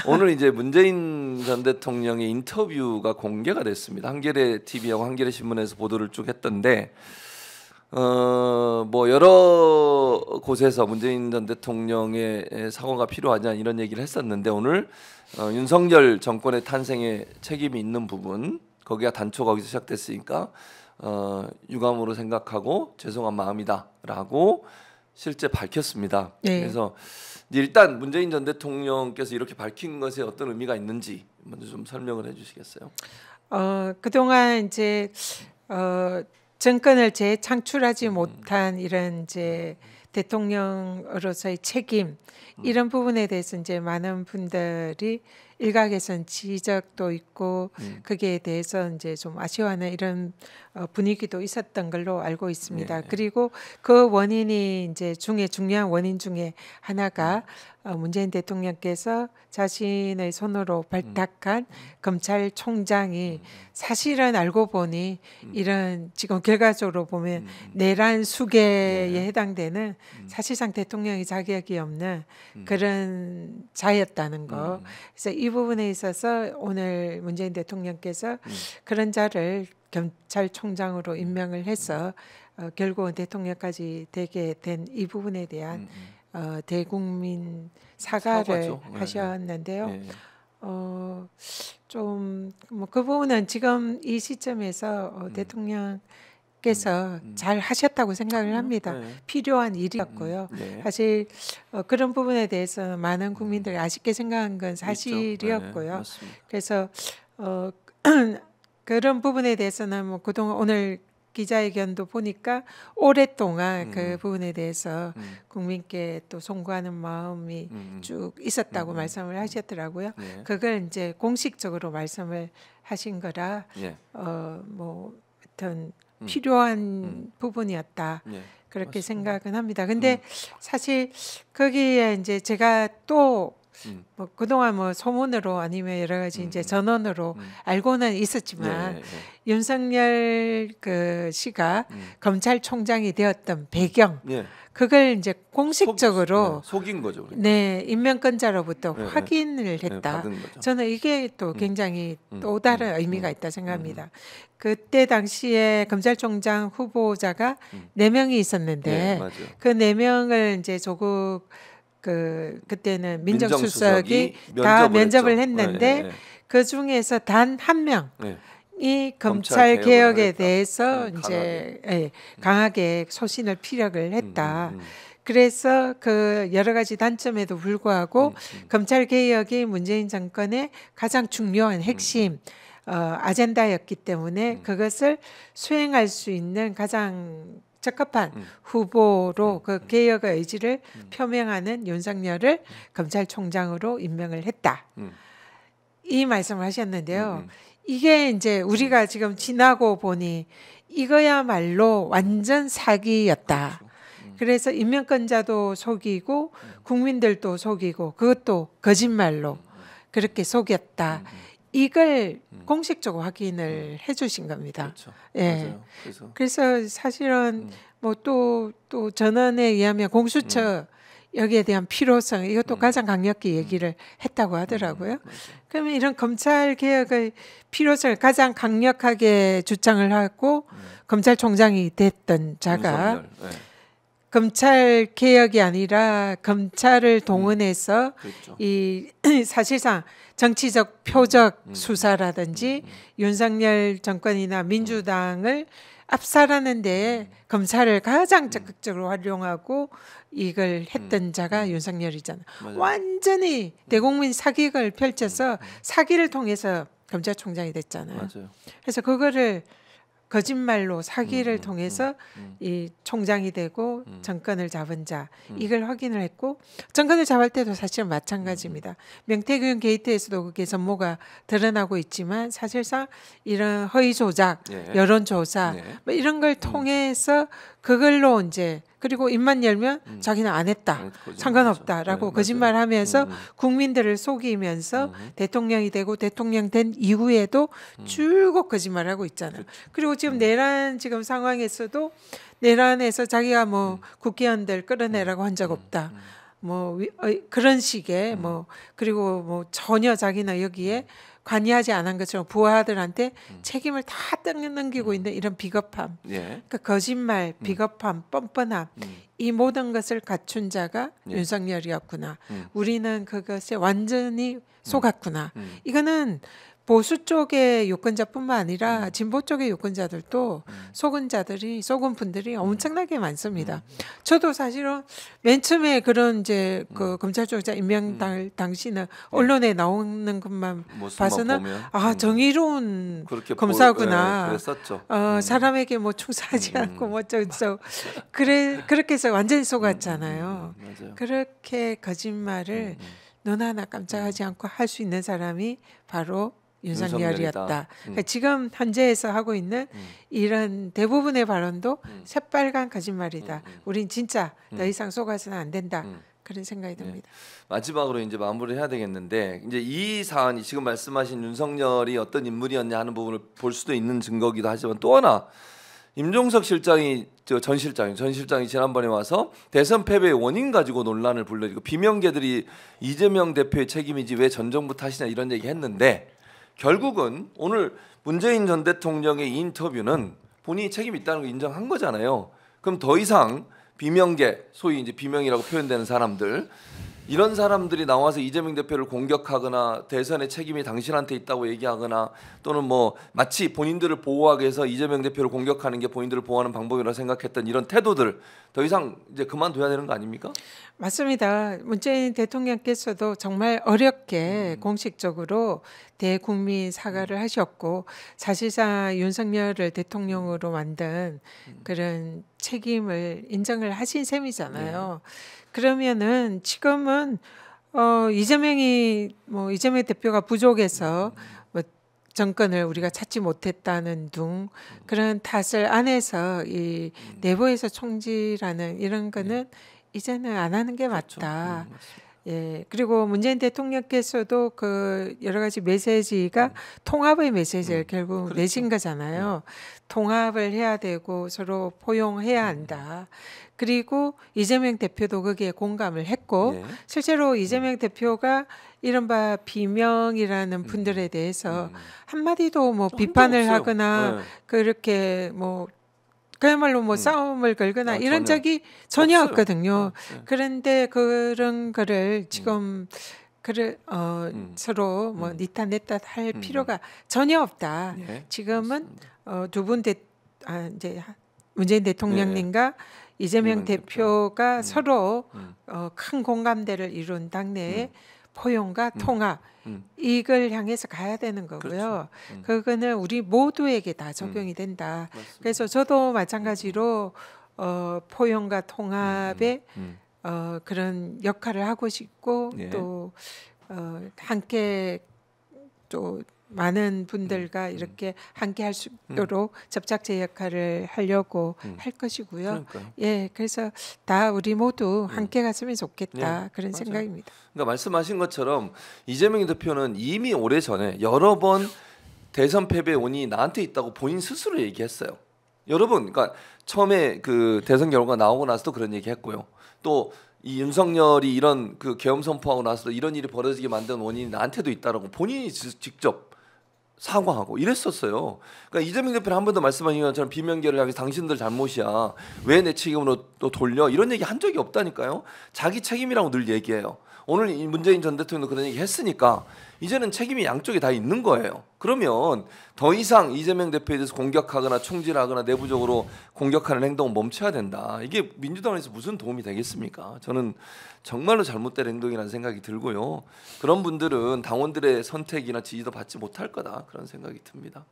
오늘 이제 문재인 전 대통령의 인터뷰가 공개가 됐습니다. 한겨레 TV하고 한겨레 신문에서 보도를 쭉 했던데 뭐 여러 곳에서 문재인 전 대통령의 사과가 필요하냐 이런 얘기를 했었는데 오늘 윤석열 정권의 탄생에 책임이 있는 부분 거기가 단초가 거기서 시작됐으니까 유감으로 생각하고 죄송한 마음이다라고 실제 밝혔습니다. 네. 그래서 일단 문재인 전 대통령께서 이렇게 밝힌 것에 어떤 의미가 있는지 먼저 좀 설명을 해주시겠어요? 그동안 이제 정권을 재창출하지 못한 이런 이제 대통령으로서의 책임 이런 부분에 대해서 이제 많은 분들이 일각에서는 지적도 있고 거기에 대해서 이제 좀 아쉬워하는 이런 분위기도 있었던 걸로 알고 있습니다. 네. 그리고 그 원인이 이제 중요한 원인 중에 하나가 문재인 대통령께서 자신의 손으로 발탁한 검찰총장이 사실은 알고 보니 이런 지금 결과적으로 보면 내란 수개에 해당되는 사실상 대통령이 자격이 없는 그런 자였다는 거. 그래서 이 부분에 있어서 오늘 문재인 대통령께서 그런 자를 검찰총장으로 임명을 해서 결국은 대통령까지 되게 된 이 부분에 대한 대국민 사과를 하셨는데요. 네. 좀 뭐 그 부분은 지금 이 시점에서 대통령께서 잘 하셨다고 생각을 합니다. 네. 필요한 일이었고요. 네. 사실 그런 부분에 대해서 많은 국민들이 아쉽게 생각한 건 사실이었고요. 네, 그래서 그런 부분에 대해서는 뭐 그동안 오늘 기자회견도 보니까 오랫동안 그 부분에 대해서 국민께 또 송구하는 마음이 쭉 있었다고 말씀을 하셨더라고요. 네. 그걸 이제 공식적으로 말씀을 하신 거라 뭐 하여튼 필요한 부분이었다. 그렇게 맞습니다. 생각은 합니다. 근데 사실 거기에 이제 제가 또 뭐 그동안 뭐 소문으로 아니면 여러 가지 이제 전언으로 알고는 있었지만 윤석열 그 씨가 검찰총장이 되었던 배경 그걸 이제 공식적으로 속인 거죠. 그러니까. 네, 임명권자로부터 확인을 했다. 받은 거죠. 저는 이게 또 굉장히 또 다른 의미가 있다 생각합니다. 그때 당시에 검찰총장 후보자가 4명이 있었는데 맞아요. 그 4명을 이제 조국 그때는 민정수석이 다 면접을 했는데 그 중에서 단 한 명이 검찰 개혁에 대해서 이제 강하게 소신을 피력을 했다. 그래서 그 여러 가지 단점에도 불구하고 검찰 개혁이 문재인 정권의 가장 중요한 핵심 아젠다였기 때문에 그것을 수행할 수 있는 가장 적합한 후보로 그 개혁의 의지를 표명하는 윤석열을 검찰총장으로 임명을 했다. 이 말씀을 하셨는데요. 이게 이제 우리가 지금 지나고 보니 이거야말로 완전 사기였다. 그래서 임명권자도 속이고 국민들도 속이고 그것도 거짓말로 그렇게 속였다. 이걸 공식적으로 확인을 해주신 겁니다. 그렇죠. 예. 맞아요. 그래서 사실은 뭐 또 전언에 의하면 공수처 여기에 대한 필요성 이것도 가장 강력히 얘기를 했다고 하더라고요. 그러면 이런 검찰 개혁의 필요성을 가장 강력하게 주장을 하고 검찰총장이 됐던 자가 검찰 개혁이 아니라 검찰을 동원해서 이 사실상 정치적 표적 수사라든지 윤석열 정권이나 민주당을 압살하는 데에 검찰을 가장 적극적으로 활용하고 이걸 했던 자가 윤석열이잖아. 완전히 대국민 사기극을 펼쳐서 사기를 통해서 검찰총장이 됐잖아요. 맞아요. 그래서 그거를 거짓말로 사기를 통해서 이 총장이 되고 정권을 잡은 자 이걸 확인을 했고 정권을 잡을 때도 사실은 마찬가지입니다. 명태균 게이트에서도 그게 전모가 드러나고 있지만 사실상 이런 허위 조작, 여론조사 뭐 이런 걸 통해서 그걸로 이제 그리고 입만 열면 자기는 안 했다. 상관없다라고 거짓말하면서 국민들을 속이면서 대통령이 되고 대통령 된 이후에도 줄곧 거짓말하고 있잖아요. 그리고 지금 내란 지금 상황에서도 내란에서 자기가 뭐 국회의원들 끌어내라고 한 적 없다. 그런 식의 뭐 그리고 뭐 전혀 자기는 여기에 관여하지 않은 것처럼 부하들한테 책임을 다 넘기고 있는 이런 비겁함, 예. 그러니까 거짓말, 비겁함, 뻔뻔함 이 모든 것을 갖춘 자가 예. 윤석열이었구나. 우리는 그것에 완전히 속았구나. 이거는 보수 쪽의 유권자뿐만 아니라 진보 쪽의 유권자들도 속은 자들이 속은 분들이 엄청나게 많습니다. 저도 사실은 맨 처음에 그런 이제 그 검찰총장 임명 당시는 언론에 나오는 것만 모습만 봐서는 보면, 아 정의로운 그렇게 검사구나. 그랬었죠. 사람에게 뭐 충사하지 않고 뭐 어쩌고 그렇게 해서 완전히 속았잖아요. 맞아요. 그렇게 거짓말을 눈 하나 깜짝하지 않고 할 수 있는 사람이 바로 윤석열이었다. 윤석열이다. 그러니까 지금 현재에서 하고 있는 이런 대부분의 발언도 새빨간 거짓말이다. 우린 진짜 더 이상 속아서는 안 된다. 그런 생각이 듭니다. 마지막으로 이제 마무리해야 되겠는데 이제 이 사안이 지금 말씀하신 윤석열이 어떤 인물이었냐 하는 부분을 볼 수도 있는 증거기도 하지만 또 하나 임종석 실장이 전 실장이 지난번에 와서 대선 패배의 원인 가지고 논란을 불러지고 비명계들이 이재명 대표의 책임이지 왜 전 정부 탓이냐 이런 얘기 했는데 결국은 오늘 문재인 전 대통령의 이 인터뷰는 본인이 책임이 있다는 걸 인정한 거잖아요. 그럼 더 이상 비명계, 소위 이제 비명이라고 표현되는 사람들 이런 사람들이 나와서 이재명 대표를 공격하거나 대선의 책임이 당신한테 있다고 얘기하거나 또는 뭐 마치 본인들을 보호하기 위해서 이재명 대표를 공격하는 게 본인들을 보호하는 방법이라고 생각했던 이런 태도들 더 이상 이제 그만둬야 되는 거 아닙니까? 맞습니다. 문재인 대통령께서도 정말 어렵게 공식적으로 대국민 사과를 하셨고 사실상 윤석열을 대통령으로 만든 그런 책임을 인정을 하신 셈이잖아요. 그러면은 지금은 이재명 대표가 부족해서 뭐 정권을 우리가 찾지 못했다는 둥 그런 탓을 안에서 이 내부에서 총질하는 이런 거는 이제는 안 하는 게 맞다. 예. 그리고 문재인 대통령께서도 그 여러 가지 메시지가 통합의 메시지를 결국 내신 거잖아요. 통합을 해야 되고 서로 포용해야 한다. 그리고 이재명 대표도 거기에 공감을 했고 실제로 이재명 대표가 이른바 비명이라는 분들에 대해서 한마디도 뭐 비판을 없어요. 하거나 그렇게 뭐 그야말로 뭐 싸움을 걸거나 이런 적이 전혀 없어요. 없거든요. 그런데 그런 거를 지금 서로 뭐 니탄 내탓 할 필요가 전혀 없다. 지금은 이제 문재인 대통령님과 이재명 대표가 서로 큰 공감대를 이룬 당내의 포용과 통합 이걸 향해서 가야 되는 거고요. 그거는 우리 모두에게 다 적용이 된다. 그래서 저도 마찬가지로 포용과 통합의 그런 역할을 하고 싶고 또 함께 또 많은 분들과 이렇게 함께 할 수 있도록 접착제 역할을 하려고 할 것이고요. 그러니까요. 예, 그래서 다 우리 모두 함께 갔으면 좋겠다 그런 맞아요. 생각입니다. 그러니까 말씀하신 것처럼 이재명 대표는 이미 오래전에 여러 번 대선 패배 원인이 나한테 있다고 본인 스스로 얘기했어요. 여러 번, 그러니까 처음에 그 대선 결과가 나오고 나서도 그런 얘기했고요. 또 이 윤석열이 이런 그 계엄 선포하고 나서도 이런 일이 벌어지게 만든 원인이 나한테도 있다라고 본인이 직접 사과하고 이랬었어요. 그러니까 이재명 대표는 한 번도 말씀하신 것처럼 비명계를 향해서 당신들 잘못이야. 왜 내 책임으로 또 돌려? 이런 얘기 한 적이 없다니까요. 자기 책임이라고 늘 얘기해요. 오늘 이 문재인 전 대통령도 그런 얘기 했으니까 이제는 책임이 양쪽에 다 있는 거예요. 그러면 더 이상 이재명 대표에 대해서 공격하거나 총질하거나 내부적으로 공격하는 행동은 멈춰야 된다. 이게 민주당에서 무슨 도움이 되겠습니까? 저는 정말로 잘못된 행동이라는 생각이 들고요. 그런 분들은 당원들의 선택이나 지지도 받지 못할 거다 그런 생각이 듭니다.